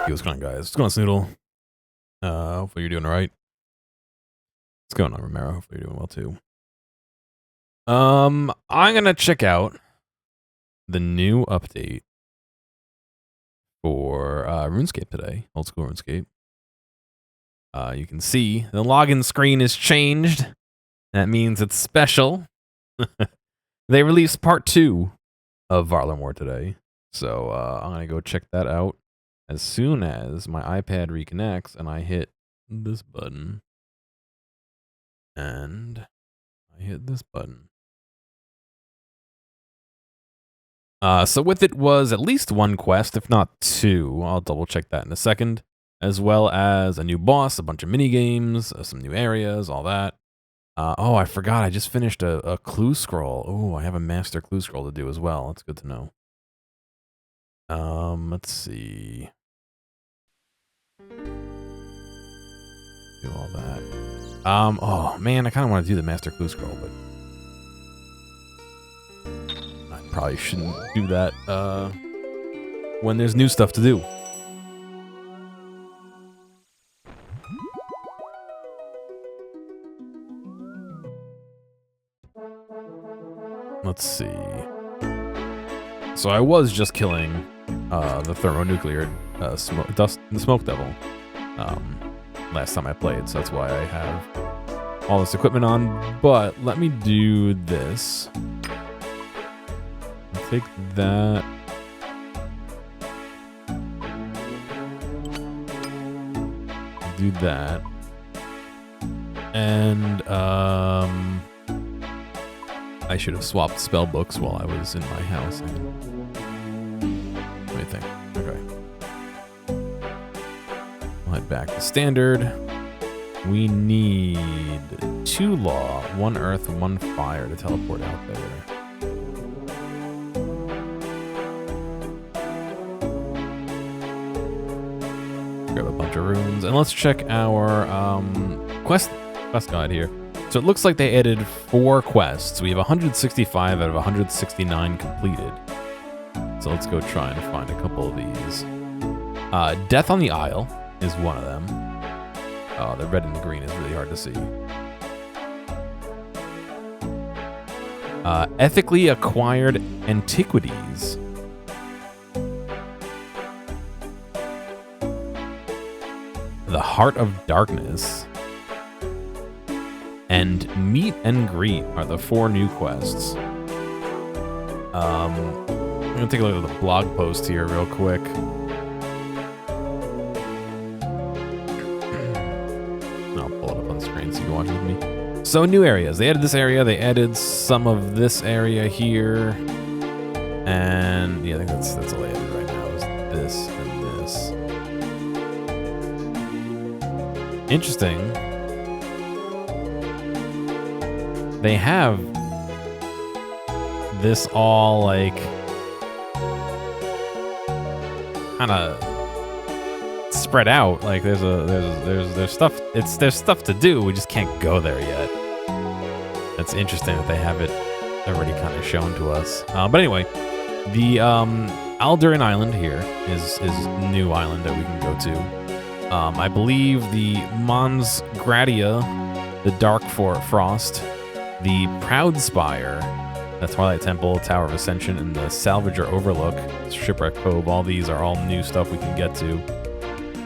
Hey, what's going on, guys? What's going on, Snoodle? Hopefully you're doing all right. What's going on, Romero? Hopefully you're doing well too. I'm gonna check out the new update for Runescape today, old school Runescape. You can see the login screen is changed. That means it's special. They released part 2 of Varlamore today, so I'm gonna go check that out as soon as my iPad reconnects and I hit this button. And I hit this button. So with it was at least one quest, if not 2. I'll double check that in a second. As well as a new boss, a bunch of mini games, some new areas, all that. Oh, I forgot. I just finished a clue scroll. Oh, I have a master clue scroll to do as well. That's good to know. Let's see. Do all that. Oh man, I kind of want to do the master clue scroll, but I probably shouldn't do that when there's new stuff to do. Let's see. So I was just killing the thermonuclear smoke devil last time I played, so that's why I have all this equipment on. But let me do this. I'll take that. I'll do that. And I should have swapped spell books while I was in my house. What do you think? Okay. I'll head back to standard. We need 2 law, 1 earth, 1 fire to teleport out there. Grab a bunch of runes, and let's check our quest guide here. So it looks like they added 4 quests. We have 165 out of 169 completed. So let's go try and find a couple of these. Death on the Isle is one of them. Oh, the red and the green is really hard to see. Ethically acquired Antiquities. The Heart of Darkness. And Meet and Greet are the 4 new quests. I'm gonna take a look at the blog post here real quick. I'll pull it up on the screen so you can watch with me. So new areas. They added this area. They added some of this area here. And yeah, I think that's all they added right now is this and this. Interesting. They have this all like kind of spread out. Like there's stuff. There's stuff to do. We just can't go there yet. That's interesting that they have it already kind of shown to us. But anyway, the Aldurin Island here is a new island that we can go to. I believe the Mons Gradia, the Dark Frost, the Proud Spire, the Twilight Temple, Tower of Ascension, and the Salvager Overlook, Shipwreck Cove. All these are all new stuff we can get to.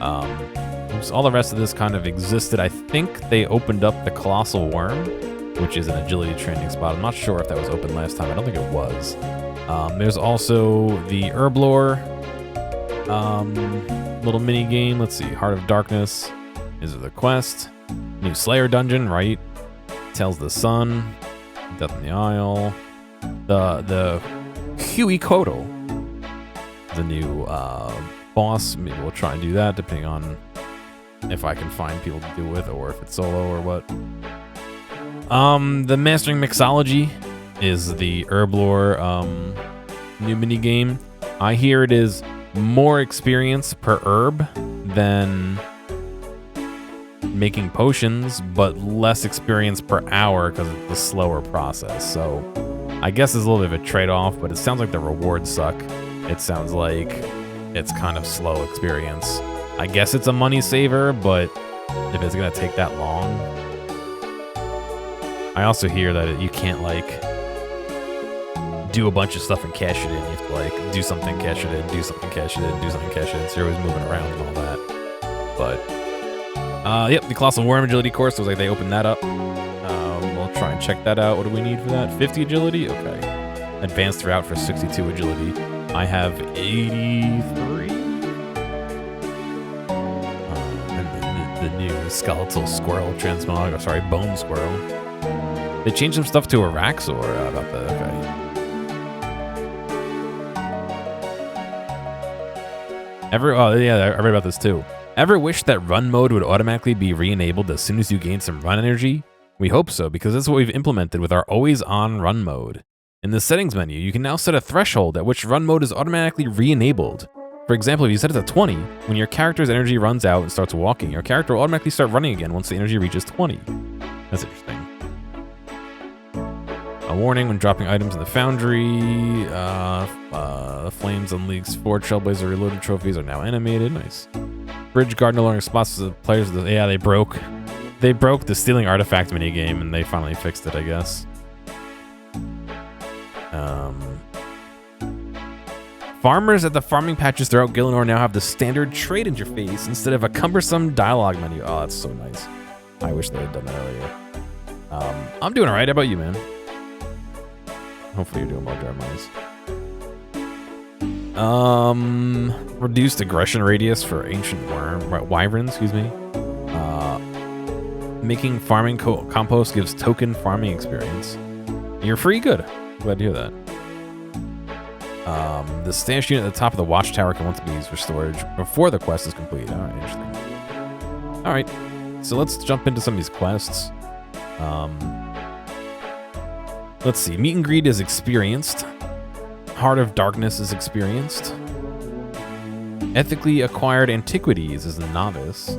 All the rest of this kind of existed. I think they opened up the Colossal Worm, which is an agility training spot. I'm not sure if that was open last time. I don't think it was. There's also the Herblore little mini game. Let's see. Heart of Darkness is the quest. New Slayer dungeon, right? Tells the Sun, Death on the Isle, the Huey Kotal, the new boss. Maybe we'll try and do that depending on if I can find people to do it with or if it's solo or what. The Mastering Mixology is the Herblore new mini game. I hear it is more experience per herb than making potions, but less experience per hour because it's a slower process. So I guess there's a little bit of a trade-off, but it sounds like the rewards suck. It sounds like it's kind of slow experience. I guess it's a money saver, but if it's gonna take that long. I also hear that you can't like do a bunch of stuff and cash it in. You have to like do something, cash it in, do something, cash it in, do something, cash it in. So you're always moving around and all that. But yep, the Colossal Worm Agility course looks like they opened that up. We'll try and check that out. What do we need for that? 50 agility? Okay. Advanced route for 62 agility. I have 83. And the new skeletal squirrel transmog. Oh, sorry, bone squirrel. They changed some stuff to a Raxor about the. Okay. Oh yeah, I read about this too. Ever wish that run mode would automatically be re-enabled as soon as you gain some run energy? We hope so, because that's what we've implemented with our always-on run mode. In the settings menu, you can now set a threshold at which run mode is automatically re-enabled. For example, if you set it to 20, when your character's energy runs out and starts walking, your character will automatically start running again once the energy reaches 20. That's interesting. A warning when dropping items in the foundry. Flames on League's 4 Trailblazer Reloaded trophies are now animated. Nice. Bridge guard no longer spots the players. Yeah, they broke the stealing artifact minigame, and they finally fixed it, I guess. Farmers at the farming patches throughout Gielinor now have the standard trade interface instead of a cumbersome dialogue menu. Oh, that's so nice. I wish they had done that earlier. I'm doing all right. How about you, man? Hopefully you're doing well, Jarmize. Reduced aggression radius for ancient wyverns, excuse me. Making farming compost gives token farming experience. You're free? Good. Glad to hear that. The stash unit at the top of the watchtower can once be used for storage before the quest is complete. All right, interesting. All right, so let's jump into some of these quests. Let's see. Meet and greet is experienced. Heart of Darkness is experienced. Ethically acquired Antiquities is a novice.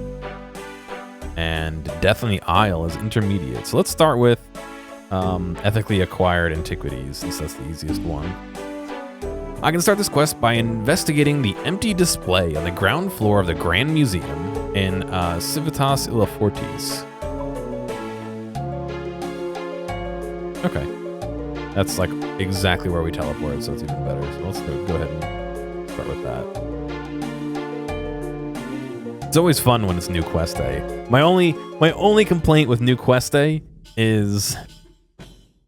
And Death on the Isle is intermediate. So let's start with ethically acquired Antiquities, since that's the easiest one. I can start this quest by investigating the empty display on the ground floor of the Grand Museum in Civitas Illa Fortis. Okay. That's like exactly where we teleported, so it's even better. So let's go ahead and start with that. It's always fun when it's new quest day. My only complaint with new quest day is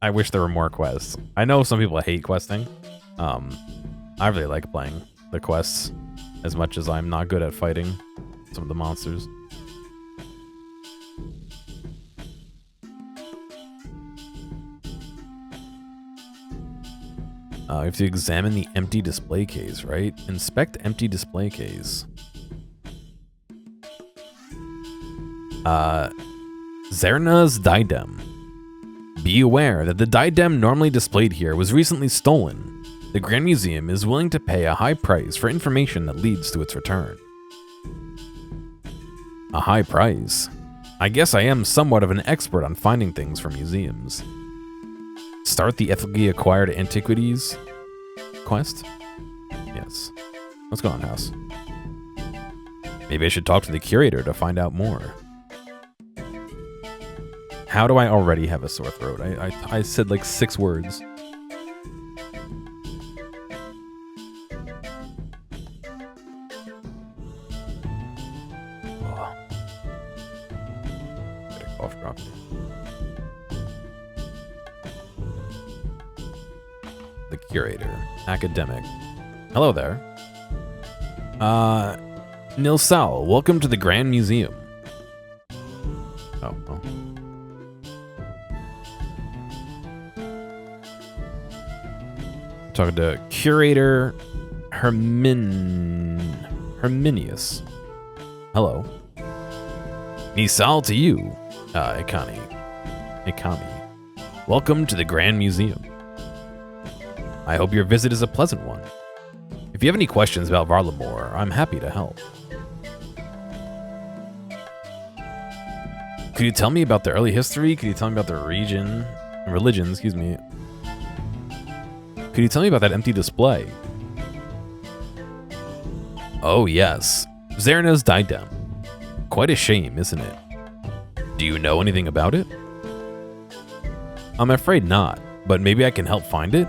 I wish there were more quests. I know some people hate questing. I really like playing the quests as much as I'm not good at fighting some of the monsters. We have to examine the empty display case, right? Inspect empty display case. Zerna's diadem. Be aware that the diadem normally displayed here was recently stolen. The Grand Museum is willing to pay a high price for information that leads to its return. A high price? I guess I am somewhat of an expert on finding things from museums. Start the ethically acquired Antiquities quest? Yes. What's going on, house? Maybe I should talk to the curator to find out more. How do I already have a sore throat? I said like 6 words. Oh. Get a cough drop. The curator. Academic. Hello there. Nilsal, welcome to the Grand Museum. Oh, well. Talking to Curator Herminius. Hello. Nisal to you, Ikami. Welcome to the Grand Museum. I hope your visit is a pleasant one. If you have any questions about Varlamore, I'm happy to help. Could you tell me about the early history? Could you tell me about the religion, excuse me. Could you tell me about that empty display? Oh yes, Xerna's diadem. Quite a shame, isn't it? Do you know anything about it? I'm afraid not, but maybe I can help find it?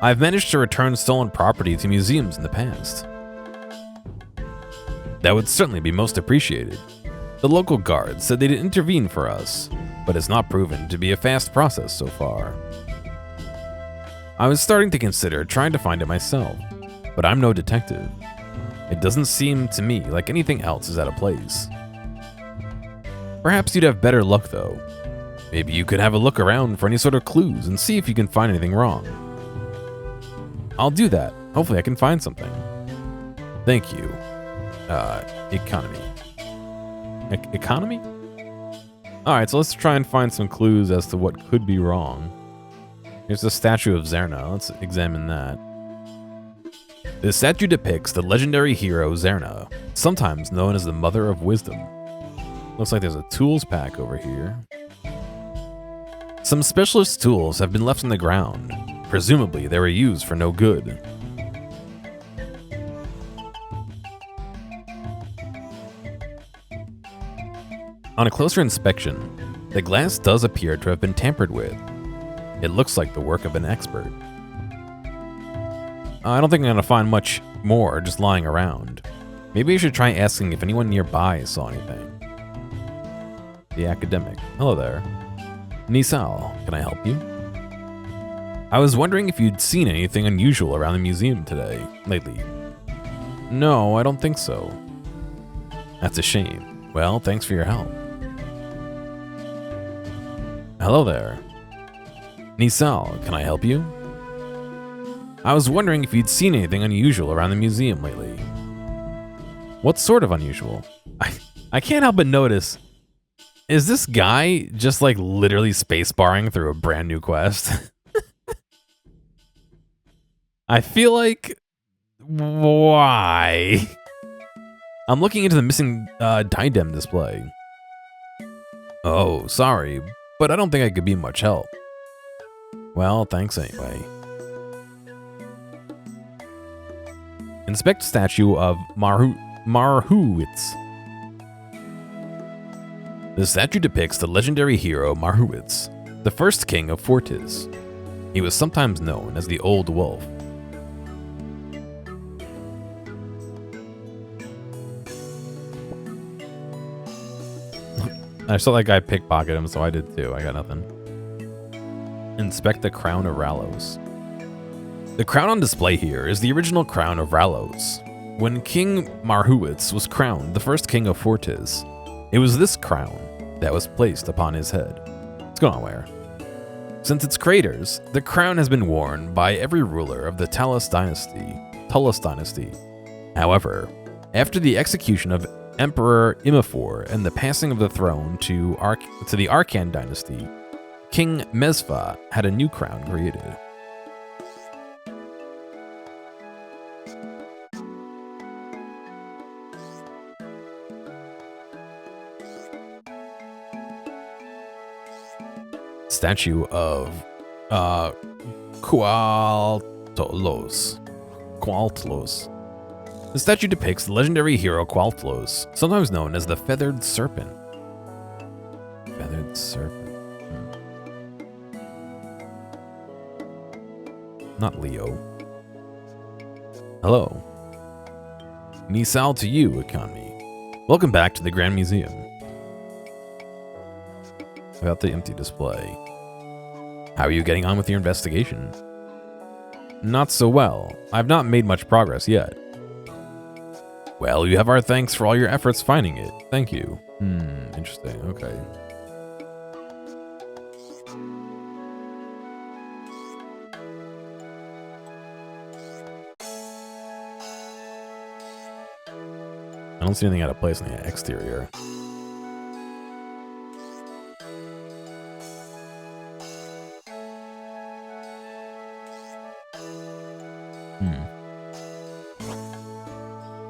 I've managed to return stolen property to museums in the past. That would certainly be most appreciated. The local guards said they'd intervene for us, but it's not proven to be a fast process so far. I was starting to consider trying to find it myself, but I'm no detective. It doesn't seem to me like anything else is out of place. Perhaps you'd have better luck though. Maybe you could have a look around for any sort of clues and see if you can find anything wrong. I'll do that. Hopefully I can find something. Thank you. Economy. Economy? Alright, so let's try and find some clues as to what could be wrong. Here's the statue of Xerna. Let's examine that. The statue depicts the legendary hero Xerna, sometimes known as the Mother of Wisdom. Looks like there's a tools pack over here. Some specialist tools have been left on the ground. Presumably, they were used for no good. On a closer inspection, the glass does appear to have been tampered with. It looks like the work of an expert. I don't think I'm going to find much more just lying around. Maybe I should try asking if anyone nearby saw anything. The academic. Hello there. Nisal, can I help you? I was wondering if you'd seen anything unusual around the museum lately. No, I don't think so. That's a shame. Well, thanks for your help. Hello there. Nisal, can I help you? I was wondering if you'd seen anything unusual around the museum lately. What sort of unusual? I can't help but notice, is this guy just like literally spacebarring through a brand new quest? I feel like, why? I'm looking into the missing diadem display. Oh, sorry, but I don't think I could be much help. Well, thanks anyway. Inspect statue of Marhuwitz. The statue depicts the legendary hero Marhuwitz, the first king of Fortis. He was sometimes known as the Old Wolf. I saw that guy pickpocket him, so I did too. I got nothing. Inspect the crown of Ralos. The crown on display here is the original crown of Ralos. When King Marhuwitz was crowned the first king of Fortis, it was this crown that was placed upon his head. What's going on, where? Since its creators, the crown has been worn by every ruler of the Tullus dynasty. However, after the execution of Emperor Imifor and the passing of the throne to the Arcan dynasty, King Mesva had a new crown created. Statue of Qualtlos. The statue depicts the legendary hero Qualtlos, sometimes known as the Feathered Serpent. Feathered Serpent. Not Leo. Hello. Nisal to you, Economy. Welcome back to the Grand Museum. About the empty display. How are you getting on with your investigation? Not so well. I've not made much progress yet. Well, you have our thanks for all your efforts finding it. Thank you. Interesting. Okay. I don't see anything out of place in the exterior.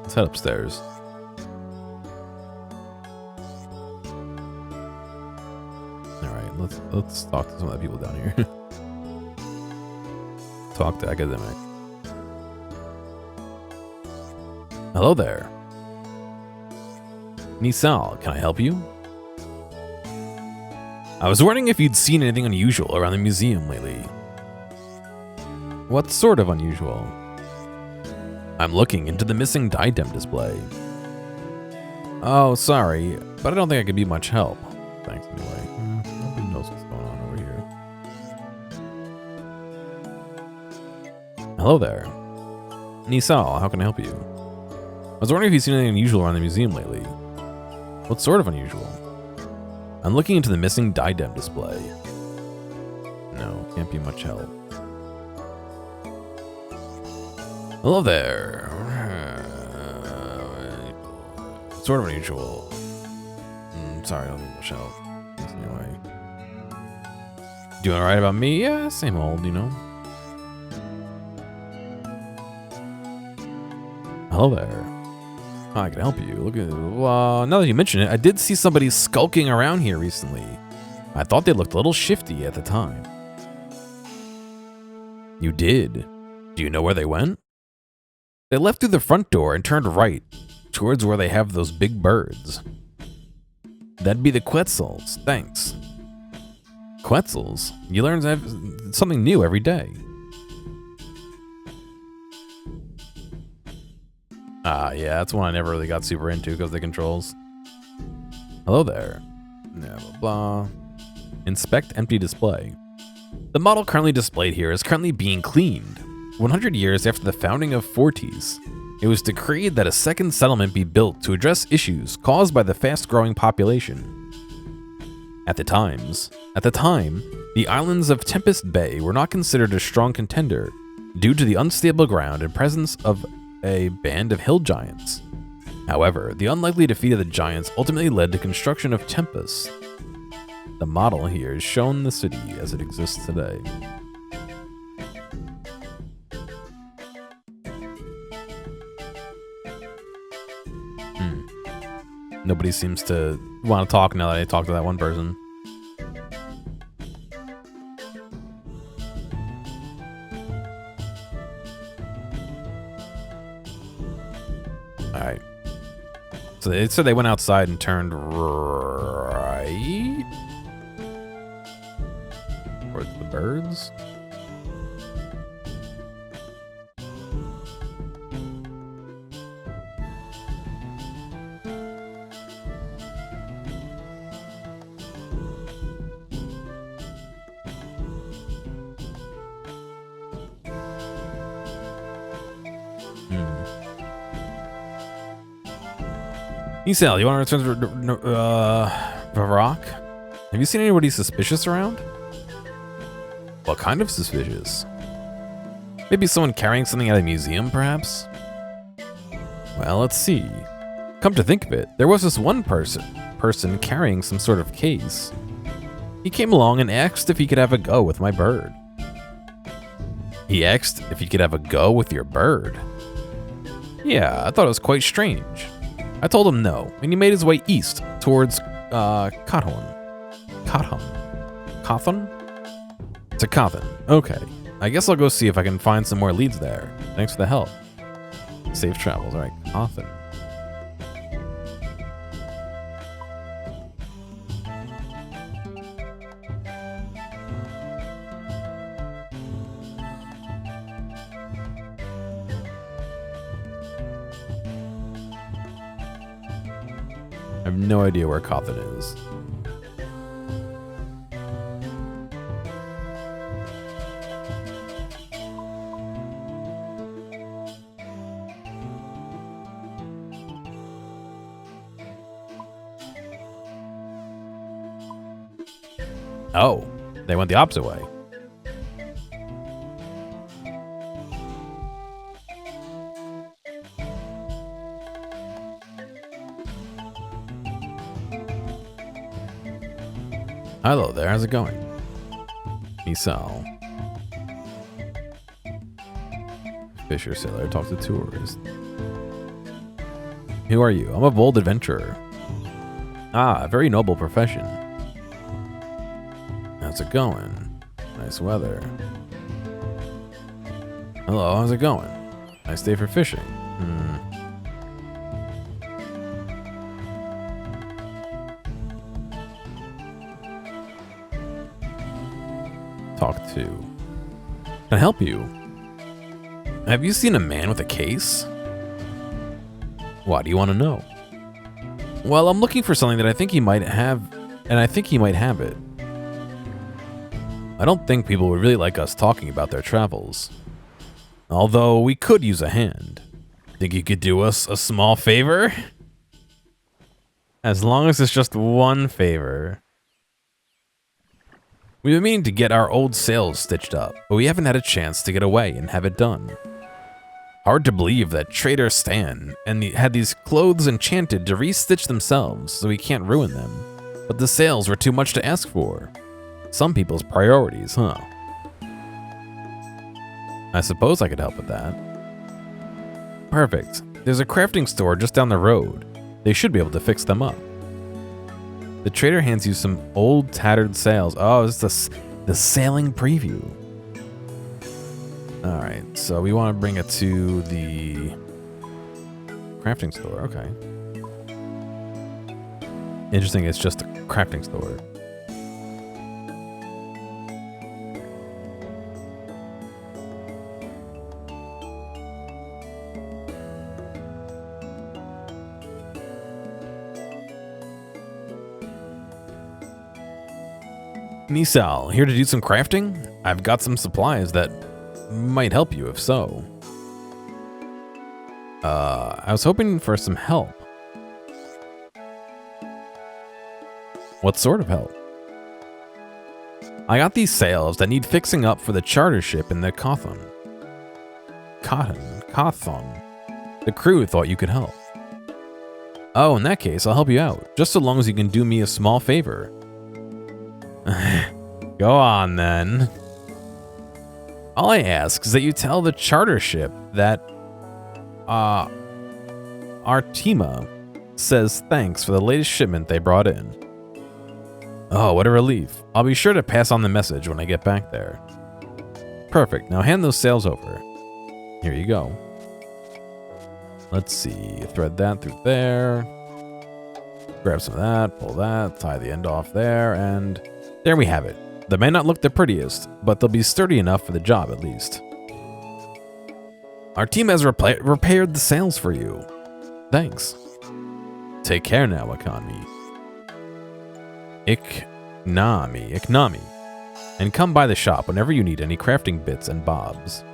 Let's head upstairs. Alright, let's talk to some of the people down here. Talk to academic. Hello there. Nisal, can I help you? I was wondering if you'd seen anything unusual around the museum lately. What sort of unusual? I'm looking into the missing diadem display. Oh, sorry, but I don't think I could be much help. Thanks anyway. Nobody knows what's going on over here. Hello there. Nisal, how can I help you? I was wondering if you've seen anything unusual around the museum lately. What sort of unusual? I'm looking into the missing diadem display. No, can't be much help. Hello there. Sort of unusual. Sorry, I don't need much help. Anyway. Doing alright about me? Yeah, same old, you know. Hello there. I can help you. Look at now that you mention it, I did see somebody skulking around here recently. I thought they looked a little shifty at the time. You did? Do you know where they went? They left through the front door and turned right, towards where they have those big birds. That'd be the Quetzals, thanks. Quetzals? You learn something new every day. Yeah, that's one I never really got super into because of the controls. Hello there. Blah, blah, blah. Inspect empty display. The model currently displayed here is currently being cleaned. 100 years after the founding of Forties, it was decreed that a second settlement be built to address issues caused by the fast-growing population. At the time, the islands of Tempest Bay were not considered a strong contender due to the unstable ground and presence of a band of hill giants. However, the unlikely defeat of the giants ultimately led to construction of Tempest. The model here is shown the city as it exists today. Nobody seems to want to talk now that I talked to that one person. Alright. So they said they went outside and turned right towards the birds. Isel, you want to return to Varrock? Have you seen anybody suspicious around? What kind of suspicious? Maybe someone carrying something out of the museum, perhaps? Well, let's see. Come to think of it, there was this one person carrying some sort of case. He came along and asked if he could have a go with my bird. He asked if he could have a go with your bird? Yeah, I thought it was quite strange. I told him no, and he made his way east towards Kothon. To Kothon. Okay. I guess I'll go see if I can find some more leads there. Thanks for the help. Safe travels. All right, Kothon. I have no idea where Kothon is. Oh, they went the opposite way. Hello there, how's it going? Misal. Fisher sailor, talk to tourist. Who are you? I'm a bold adventurer. Ah, a very noble profession. How's it going? Nice weather. Hello, how's it going? Nice day for fishing. talk to? Can I help you? Have you seen a man with a case? Why do you want to know? Well, I'm looking for something that I think he might have, and I think he might have it. I don't think people would really like us talking about their travels. Although we could use a hand. Think you could do us a small favor? As long as it's just one favor. We've been meaning to get our old sails stitched up, but we haven't had a chance to get away and have it done. Hard to believe that Trader Stan had these clothes enchanted to restitch themselves so we can't ruin them. But the sails were too much to ask for. Some people's priorities, huh? I suppose I could help with that. Perfect. There's a crafting store just down the road. They should be able to fix them up. The trader hands you some old tattered sails. Oh, it's the sailing preview. All right, so we want to bring it to the crafting store. Okay. Interesting, it's just a crafting store. Nisal, here to do some crafting? I've got some supplies that might help you if so. I was hoping for some help. What sort of help? I got these sails that need fixing up for the charter ship in the Kothon. The crew thought you could help. Oh, in that case, I'll help you out, just so long as you can do me a small favor. Go on, then. All I ask is that you tell the charter ship that, Artima says thanks for the latest shipment they brought in. Oh, what a relief. I'll be sure to pass on the message when I get back there. Perfect. Now hand those sails over. Here you go. Let's see. Thread that through there. Grab some of that, pull that, tie the end off there, and there we have it. They may not look the prettiest, but they'll be sturdy enough for the job at least. Our team has repaired the sails for you. Thanks. Take care now, Akami. Iknami. And come by the shop whenever you need any crafting bits and bobs.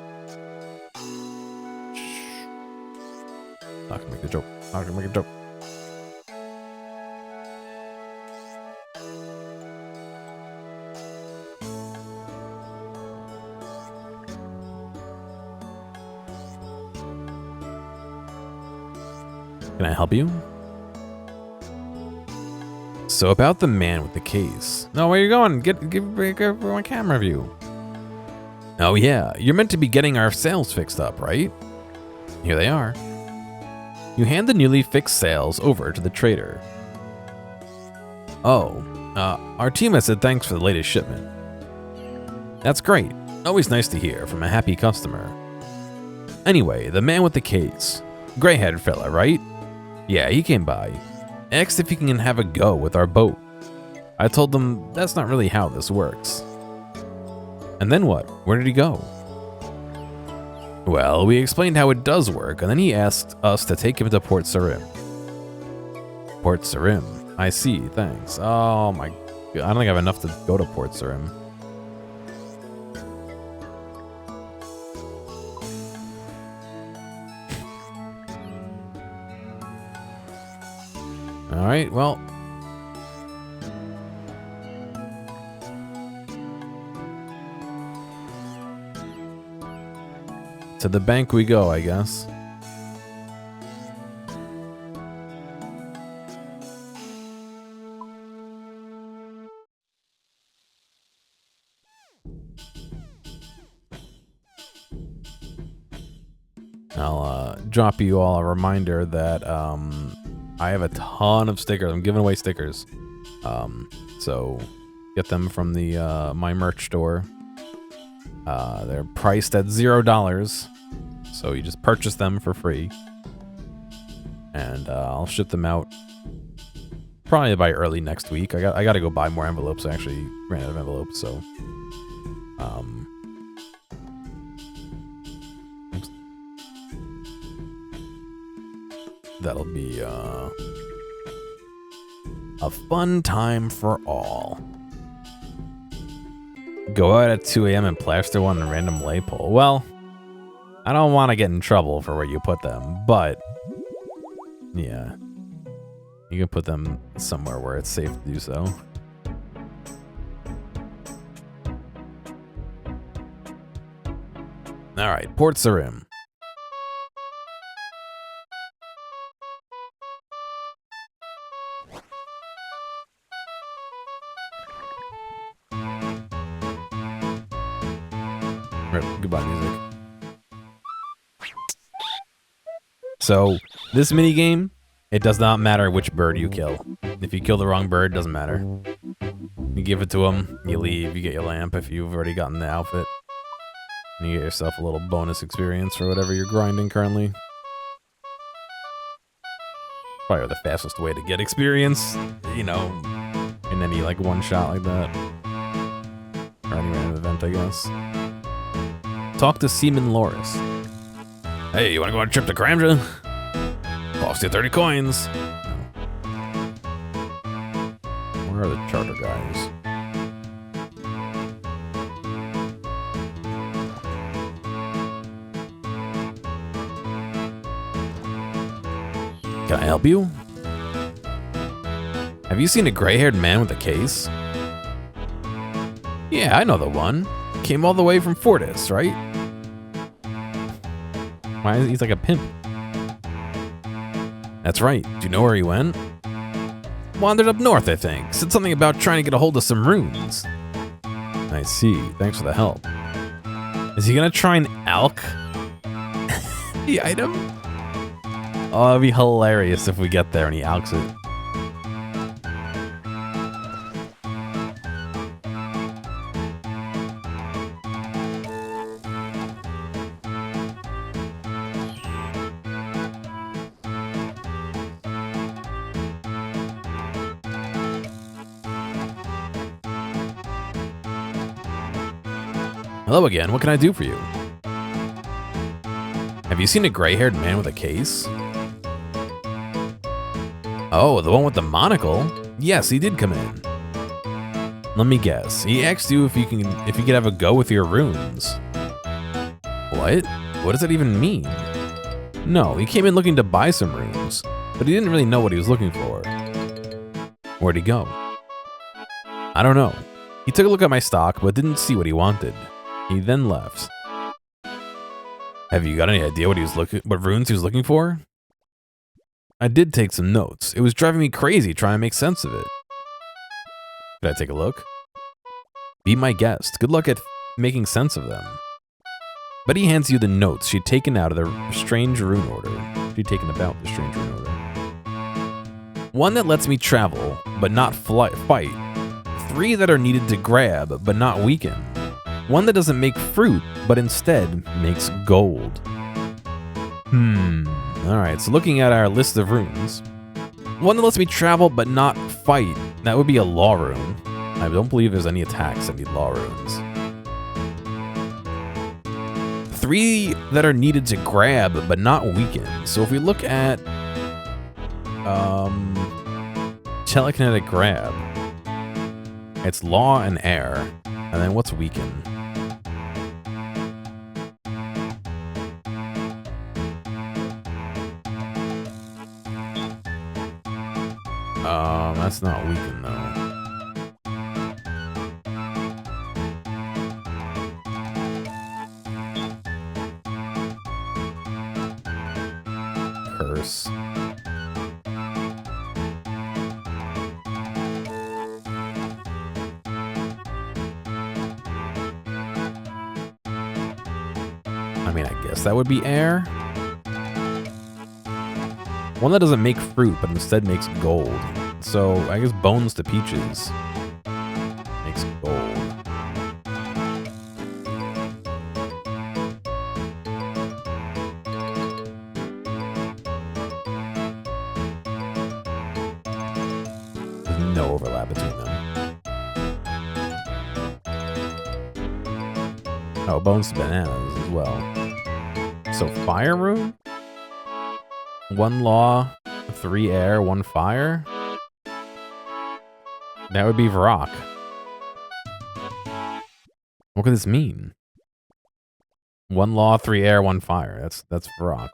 Not gonna make a joke. Not gonna make a joke. Can I help you? So about the man with the case. No, where you going? Give my camera view. Oh yeah, you're meant to be getting our sails fixed up, right? Here they are. You hand the newly fixed sails over to the trader. Oh, our team has said thanks for the latest shipment. That's great. Always nice to hear from a happy customer. Anyway, the man with the case. Gray-haired fella, right? Yeah, he came by. Asked if he can have a go with our boat. I told them that's not really how this works. And then what? Where did he go? Well, we explained how it does work, and then he asked us to take him to Port Sarim. Port Sarim. I see, thanks. Oh my god, I don't think I have enough to go to Port Sarim. Alright, well. To the bank we go, I guess. I'll drop you all a reminder that I have a ton of stickers. I'm giving away stickers. So get them from the my merch store. They're priced at $0, so you just purchase them for free. And I'll ship them out probably by early next week. I got to go buy more envelopes. I actually ran out of envelopes, so That'll be a fun time for all. Go out at 2 a.m. and plaster one in a random lay pole. Well, I don't want to get in trouble for where you put them, but yeah. You can put them somewhere where it's safe to do so. Alright, Port Sarim. Goodbye, music. So, this minigame, it does not matter which bird you kill. If you kill the wrong bird, it doesn't matter. You give it to him, you leave, you get your lamp if you've already gotten the outfit. And you get yourself a little bonus experience for whatever you're grinding currently. Probably the fastest way to get experience, you know, in any like one shot like that. Or any random event, I guess. Talk to Seaman Loris. Hey, you wanna go on a trip to Kramja? Cost you 30 coins. Where are the charter guys? Can I help you? Have you seen a gray-haired man with a case? Yeah, I know the one. Came all the way from Fortis, right? Why is he's like a pimp? That's right. Do you know where he went? Wandered up north, I think. Said something about trying to get a hold of some runes. I see. Thanks for the help. Is he gonna try and alch the item? Oh, it'd be hilarious if we get there and he alchs it. Hello again, what can I do for you? Have you seen a gray-haired man with a case? Oh, the one with the monocle? Yes, he did come in. Let me guess. He asked you if you could have a go with your runes. What? What does that even mean? No, he came in looking to buy some runes, but he didn't really know what he was looking for. Where'd he go? I don't know. He took a look at my stock, but didn't see what he wanted. He then left. Have you got any idea what runes he was looking for? I did take some notes. It was driving me crazy trying to make sense of it. Could I take a look? Be my guest. Good luck at making sense of them. Betty hands you the notes she'd taken out of the strange rune order. She'd taken about the strange rune order. One that lets me travel, but not fight. 3 that are needed to grab, but not weaken. One that doesn't make fruit, but instead makes gold. Alright, so looking at our list of runes. One that lets me travel, but not fight. That would be a law rune. I don't believe there's any attacks that need law runes. 3 that are needed to grab, but not weaken. So if we look at telekinetic grab, it's law and air. And then what's weaken? That's not weaken though. Curse. I mean, I guess that would be air. One that doesn't make fruit, but instead makes gold. So, I guess bones to peaches makes gold. There's no overlap between them. Oh, bones to bananas as well. So, fire rune? 1 law, 3 air, 1 fire? That would be Varrock. What could this mean? 1 law, 3 air, 1 fire. That's Varrock.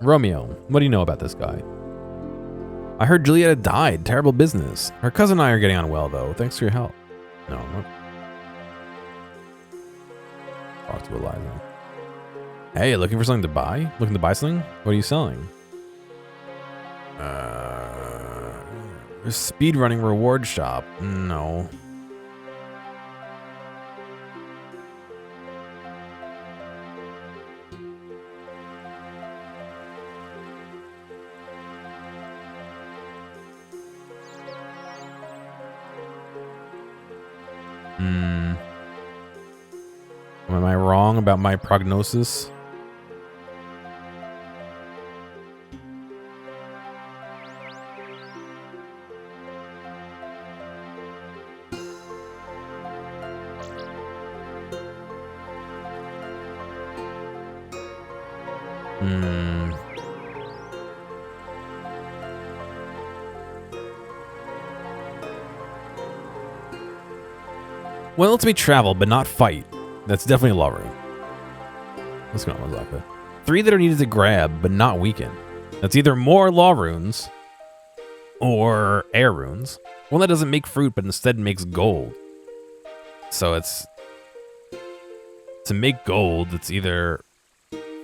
Romeo, what do you know about this guy? I heard Julieta died. Terrible business. Her cousin and I are getting on well, though. Thanks for your help. No. Talk to Eliza. Hey, looking for something to buy? Looking to buy something? What are you selling? Speedrunning reward shop. No. Am I wrong about my prognosis? Well, lets me travel, but not fight. That's definitely a law rune. Let's go on, Mazaka. 3 that are needed to grab, but not weaken. That's either more law runes or air runes. One that doesn't make fruit, but instead makes gold. So it's... To make gold, it's either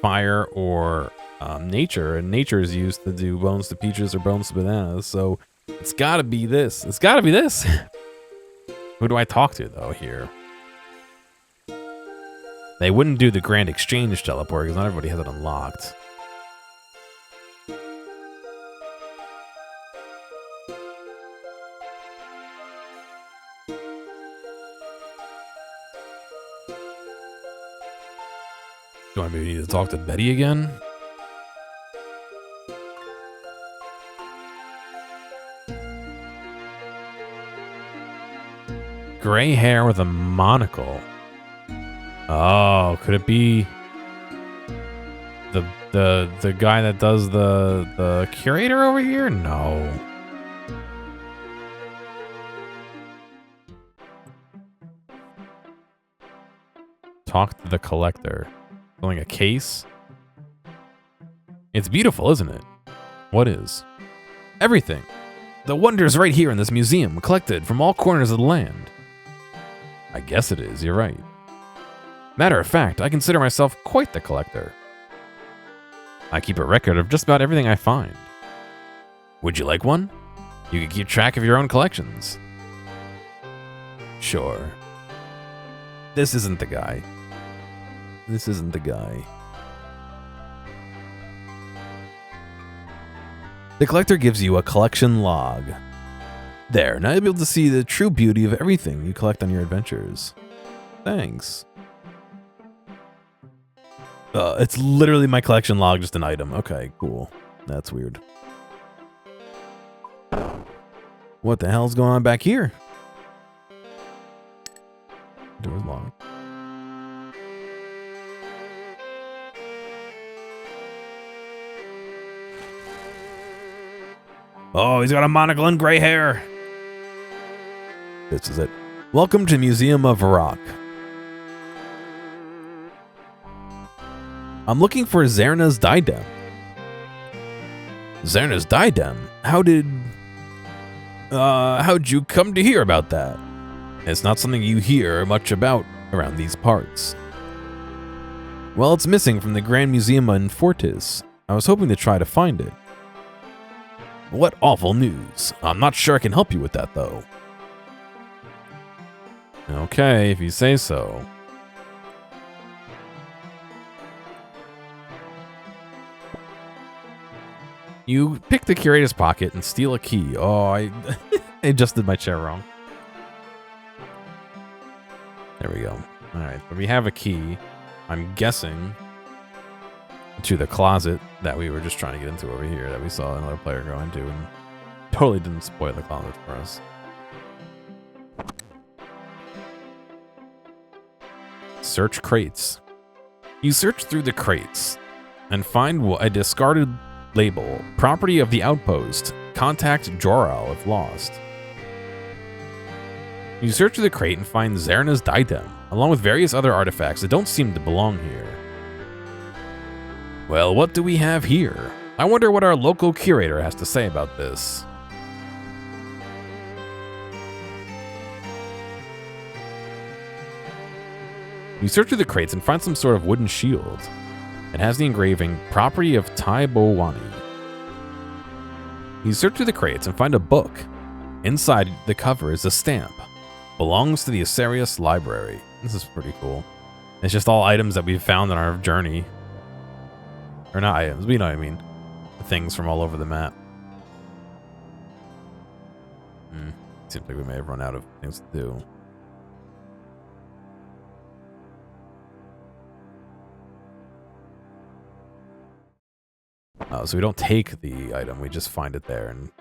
fire or nature, and nature is used to do bones to peaches or bones to bananas, so it's gotta be this. It's gotta be this. Who do I talk to, though, here? They wouldn't do the Grand Exchange teleport, because not everybody has it unlocked. Do I maybe need to talk to Betty again? Gray hair with a monocle. Oh, could it be the guy that does the curator over here? No. Talk to the collector. Filling a case? It's beautiful, isn't it? What is? Everything. The wonders right here in this museum, collected from all corners of the land. I guess it is, you're right. Matter of fact, I consider myself quite the collector. I keep a record of just about everything I find. Would you like one? You can keep track of your own collections. Sure. This isn't the guy. This isn't the guy. The collector gives you a collection log. There, now you'll be able to see the true beauty of everything you collect on your adventures. Thanks. It's literally my collection log, just an item. Okay, cool. That's weird. What the hell's going on back here? Door's locked. Oh, he's got a monocle and gray hair. This is it. Welcome to Museum of Varrock. I'm looking for Zerna's diadem. Zerna's diadem? How'd you come to hear about that? It's not something you hear much about around these parts. Well, it's missing from the Grand Museum in Fortis. I was hoping to try to find it. What awful news. I'm not sure I can help you with that, though. Okay, if you say so. You pick the curator's pocket and steal a key. Oh, I adjusted my chair wrong. There we go. All right, but we have a key. I'm guessing to the closet that we were just trying to get into over here that we saw another player go into and totally didn't spoil the closet for us. Search crates. You search through the crates and find a discarded label. Property of the outpost. Contact Jor-El if lost. You search through the crate and find Zerna's diadem, along with various other artifacts that don't seem to belong here. Well, what do we have here? I wonder what our local curator has to say about this. You search through the crates and find some sort of wooden shield. It has the engraving, Property of Taibowani. You search through the crates and find a book. Inside the cover is a stamp. Belongs to the Asarius Library. This is pretty cool. It's just all items that we've found on our journey. Or not items, but you know what I mean. Things from all over the map. Seems like we may have run out of things to do. Oh, so we don't take the item, we just find it there and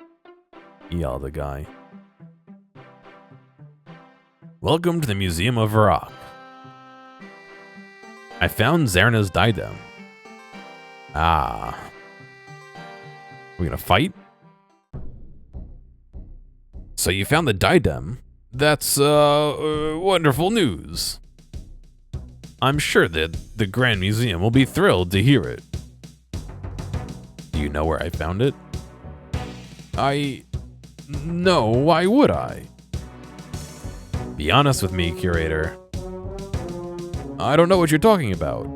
yell the guy. Welcome to the Museum of Varrock. I found Zerna's diadem. Ah. We gonna fight? So you found the diadem? That's, wonderful news. I'm sure that the Grand Museum will be thrilled to hear it. Do you know where I found it? No, why would I? Be honest with me, curator. I don't know what you're talking about.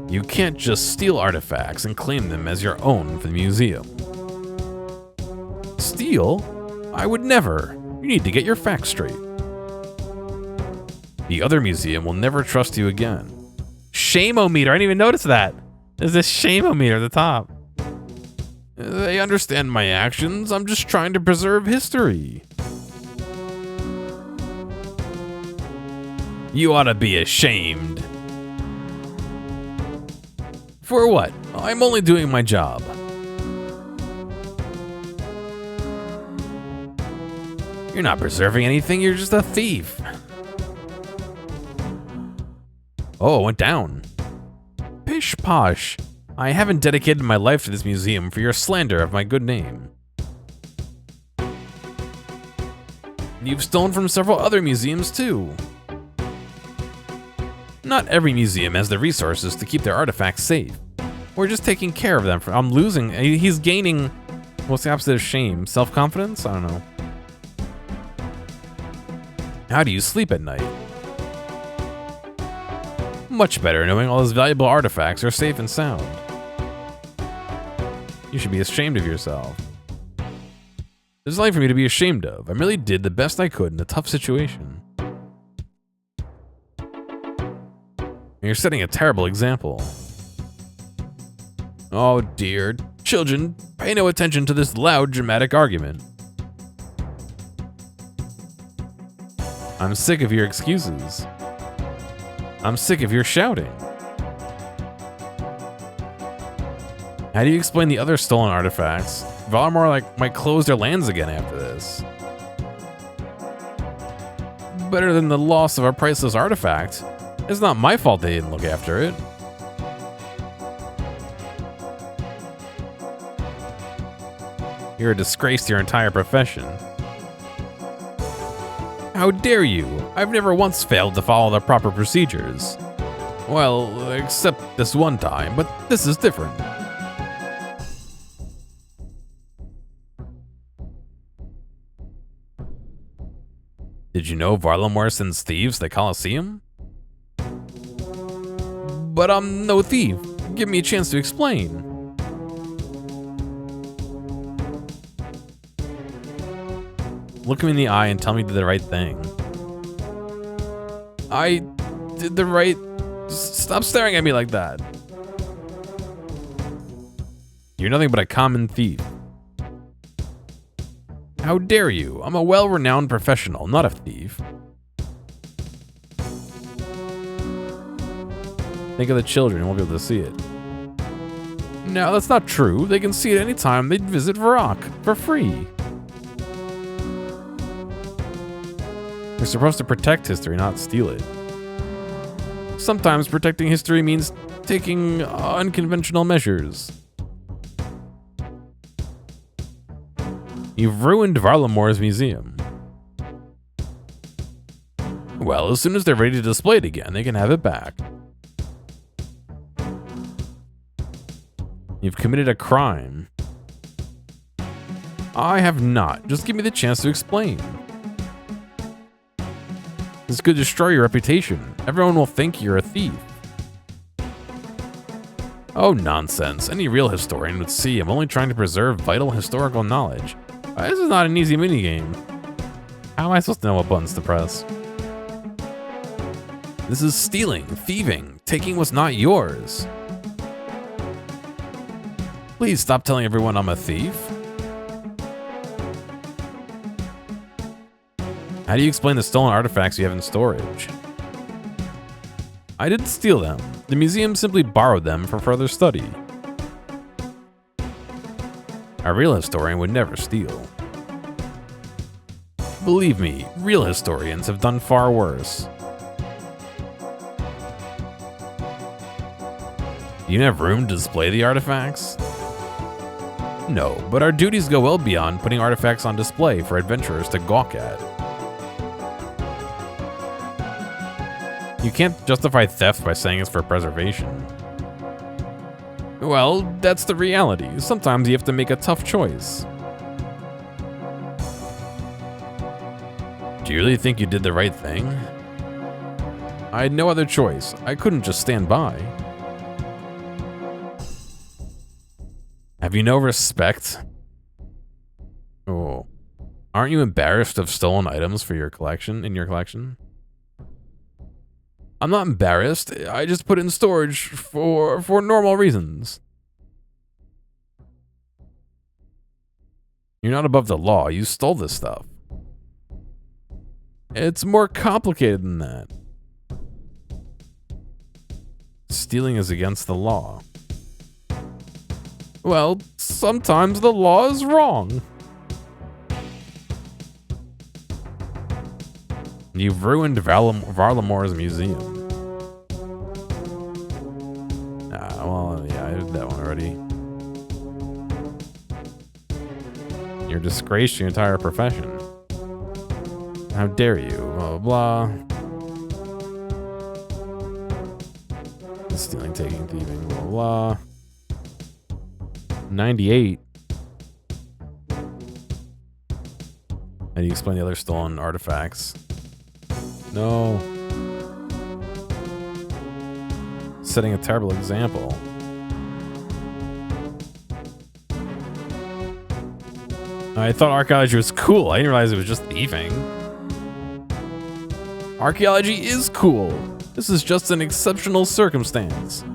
You can't just steal artifacts and claim them as your own for the museum. Steal? I would never. You need to get your facts straight. The other museum will never trust you again. Shame-o-meter, I didn't even notice that. There's this shame-o-meter at the top. They understand my actions. I'm just trying to preserve history. You ought to be ashamed. For what? I'm only doing my job. You're not preserving anything, you're just a thief. Oh, it went down. Pish posh. I haven't dedicated my life to this museum for your slander of my good name. You've stolen from several other museums too. Not every museum has the resources to keep their artifacts safe. We're just taking care of them. I'm losing. He's gaining. What's the opposite of shame? Self-confidence? I don't know. How do you sleep at night? Much better, knowing all his valuable artifacts are safe and sound. You should be ashamed of yourself. There's nothing for me to be ashamed of. I merely did the best I could in a tough situation. You're setting a terrible example. Oh dear. Children, pay no attention to this loud, dramatic argument. I'm sick of your excuses. I'm sick of your shouting. How do you explain the other stolen artifacts? Varlamore might close their lands again after this. Better than the loss of a priceless artifact. It's not my fault they didn't look after it. You're a disgrace to your entire profession. How dare you? I've never once failed to follow the proper procedures. Well, except this one time, but this is different. Did you know Varlamore sends thieves to the Colosseum? But I'm no thief. Give me a chance to explain. Look me in the eye and tell me you did the right thing. I did the right... Stop staring at me like that. You're nothing but a common thief. How dare you? I'm a well-renowned professional, not a thief. Think of the children, won't be able to see it. No, that's not true. They can see it anytime they visit Varrock for free. You're supposed to protect history, not steal it. Sometimes protecting history means taking unconventional measures. You've ruined Varlamore's museum. Well, as soon as they're ready to display it again, they can have it back. You've committed a crime. I have not. Just give me the chance to explain. This could destroy your reputation. Everyone will think you're a thief. Oh, nonsense. Any real historian would see I'm only trying to preserve vital historical knowledge. This is not an easy minigame. How am I supposed to know what buttons to press? This is stealing, thieving, taking what's not yours. Please stop telling everyone I'm a thief. How do you explain the stolen artifacts you have in storage? I didn't steal them. The museum simply borrowed them for further study. A real historian would never steal. Believe me, real historians have done far worse. Do you have room to display the artifacts? No, but our duties go well beyond putting artifacts on display for adventurers to gawk at. You can't justify theft by saying it's for preservation. Well, that's the reality. Sometimes you have to make a tough choice. Do you really think you did the right thing? I had no other choice. I couldn't just stand by. Have you no respect? Oh. Aren't you embarrassed of stolen items for your collection, in your collection? I'm not embarrassed. I just put it in storage for normal reasons. You're not above the law. You stole this stuff. It's more complicated than that. Stealing is against the law. Well, sometimes the law is wrong. You've ruined Varlamore's museum. Well, yeah, I did that one already. You're a disgrace to your entire profession. How dare you? Blah, blah, blah. Stealing, taking, thieving, blah, blah. 98. How do you explain the other stolen artifacts? No. Setting a terrible example. I thought archaeology was cool. I didn't realize it was just thieving. Archaeology is cool. This is just an exceptional circumstance.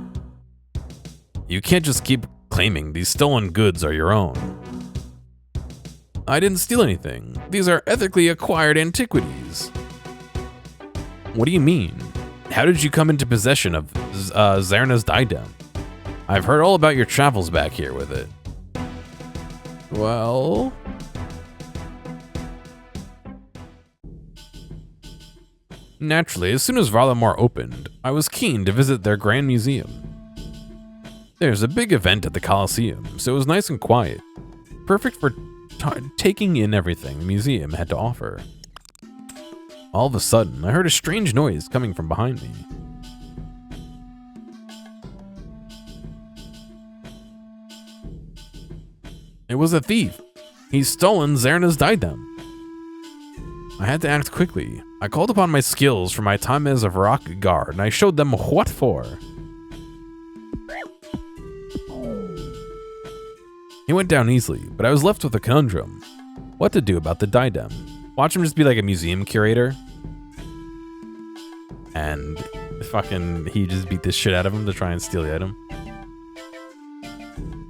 You can't just keep claiming these stolen goods are your own. I didn't steal anything. These are ethically acquired antiquities. What do you mean? How did you come into possession of Zarna's diadem? I've heard all about your travels back here with it. Well... Naturally, as soon as Varlamore opened, I was keen to visit their grand museum. There's a big event at the Colosseum, so it was nice and quiet. Perfect for taking in everything the museum had to offer. All of a sudden, I heard a strange noise coming from behind me. It was a thief. He's stolen Zarna's diadem. I had to act quickly. I called upon my skills from my time as a Varrock guard, and I showed them what for. He went down easily, but I was left with a conundrum. What to do about the diadem? Watch him just be like a museum curator. And fucking he just beat the shit out of him to try and steal the item.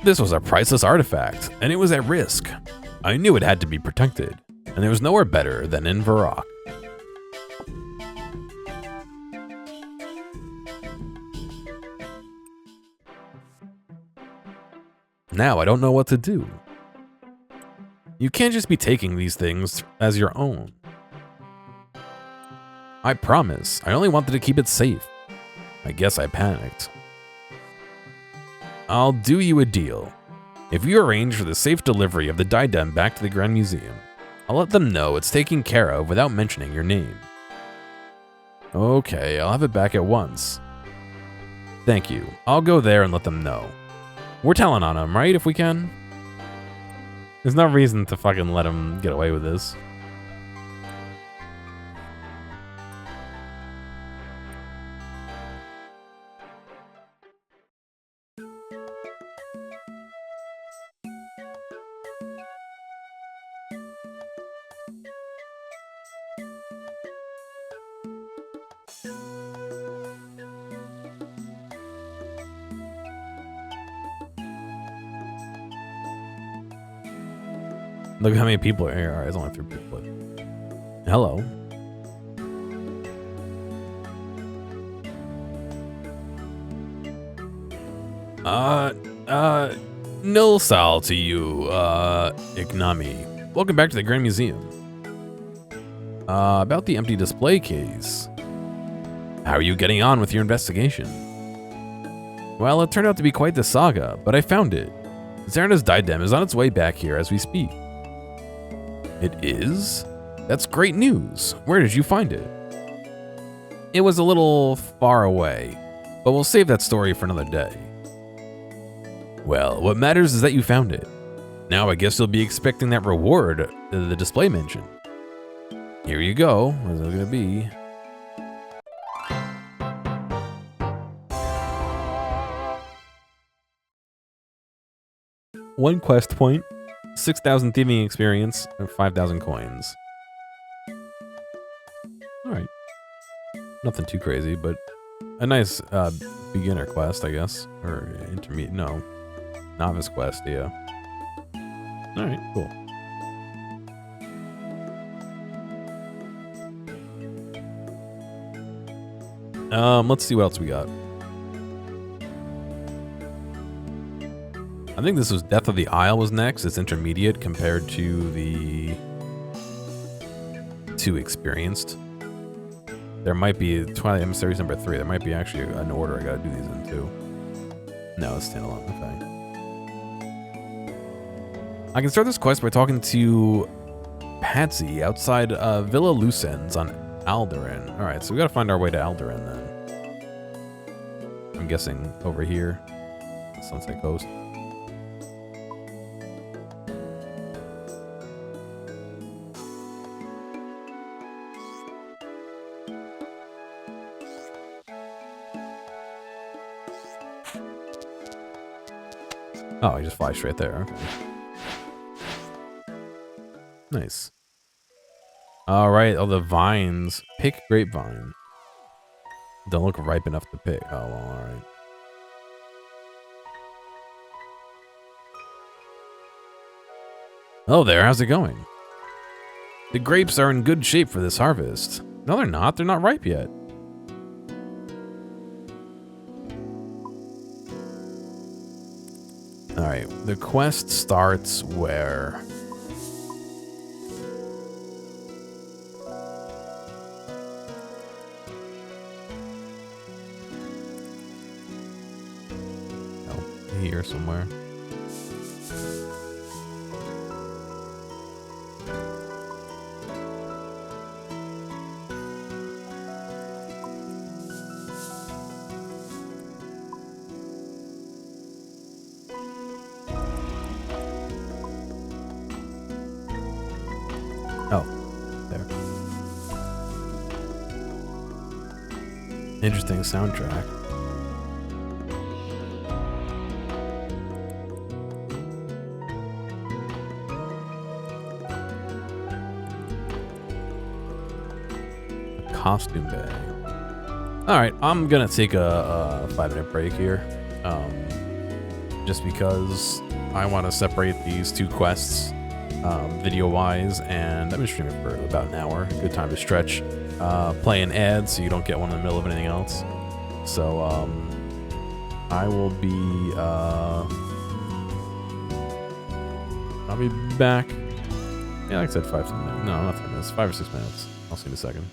This was a priceless artifact, and it was at risk. I knew it had to be protected, and there was nowhere better than in Varrock. Now I don't know what to do. You can't just be taking these things as your own. I promise, I only wanted to keep it safe. I guess I panicked. I'll do you a deal. If you arrange for the safe delivery of the diadem back to the Grand Museum, I'll let them know it's taken care of without mentioning your name. Okay, I'll have it back at once. Thank you. I'll go there and let them know. We're telling on them, right, if we can? There's no reason to fucking let them get away with this. Look how many people are here. Alright, there's only 3 people. Hello. Nil sal to you, Ignami. Welcome back to the Grand Museum. About the empty display case. How are you getting on with your investigation? Well, it turned out to be quite the saga, but I found it. Zarna's diadem is on its way back here as we speak. It is? That's great news. Where did you find it? It was a little far away, but we'll save that story for another day. Well, what matters is that you found it. Now I guess you'll be expecting that reward the display mentioned. Here you go. What's it gonna be? One quest point, 6,000 thieving experience, and 5,000 coins. Alright. Nothing too crazy, but a nice beginner quest, I guess. Or intermediate, no. Novice quest, yeah. Alright, cool. Let's see what else we got. I think this was Death of the Isle was next. It's intermediate compared to the 2 experienced. There might be Twilight Emissaries number 3. There might be actually an order I gotta do these in too. No, it's standalone. Okay. I can start this quest by talking to Patsy outside Villa Lucens on Alderan. All right, so we gotta find our way to Alderan then. I'm guessing over here, Sunset Coast. Oh, I just fly straight there. Okay. Nice. All right. Oh, the vines. Pick grapevine. Don't look ripe enough to pick. Oh, well, all right. Hello there. How's it going? The grapes are in good shape for this harvest. No, they're not. They're not ripe yet. All right, the quest starts where? Oh, here somewhere. Interesting soundtrack. A costume bag. All right, I'm gonna take a 5-minute break here, just because I want to separate these 2 quests, video-wise, and I've been streaming for about an hour. Good time to stretch. Play an ad so you don't get one in the middle of anything else. So I will be I'll be back. Yeah, like I said, 5 minutes. No, not 10 minutes. 5 or 6 minutes. I'll see you in a second.